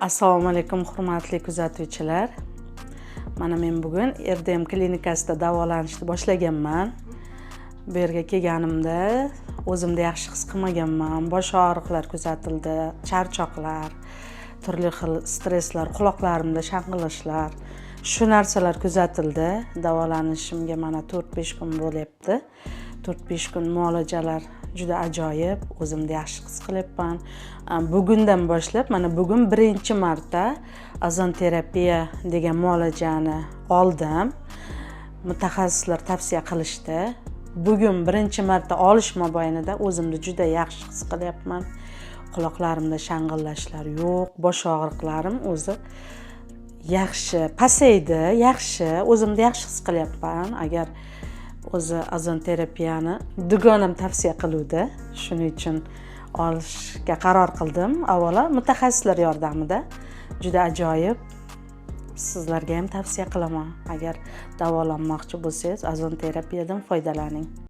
Assalomu alaykum hurmatli kuzatuvchilar. Mana men bugun RDM klinikasida davolanishni boshlaganman. Bu yerga kelganimda o'zimda yaxshi his qilmaganman. Bosh og'riqlar kuzatildi, charchoqlar, turli xil stresslar, quloqlarimda shang'illashlar. Shu narsalar kuzatildi. Davolanishimga mana 4-5 kun bo'lyapti. 4-5 kun muolajalar juda ajoyib, o'zimda yaxshi his qilyapman. Bugundan boshlab, mana bugun 1-marta ozon terapiya degan muolajani oldim. Mutaxassislar tavsiya qilishdi. Bugun 1-marta olish mobaynida o'zimni juda yaxshi his qilyapman. Quloqlarimda shang'illashlar yo'q, bosh og'riqlarim o'zi yaxshi pasaydi, yaxshi, o'zimni yaxshi his qilyapman. Agar o'zi ozon terapiyani dugonam tavsiya qiluvdi. Shuning uchun olishga qaror qildim. Avvalo mutaxassislar yordamida. Juda ajoyib. Sizlarga ham tavsiya qilaman. Agar davolanmoqchi bo'lsangiz, ozon terapiyadan foydalaning.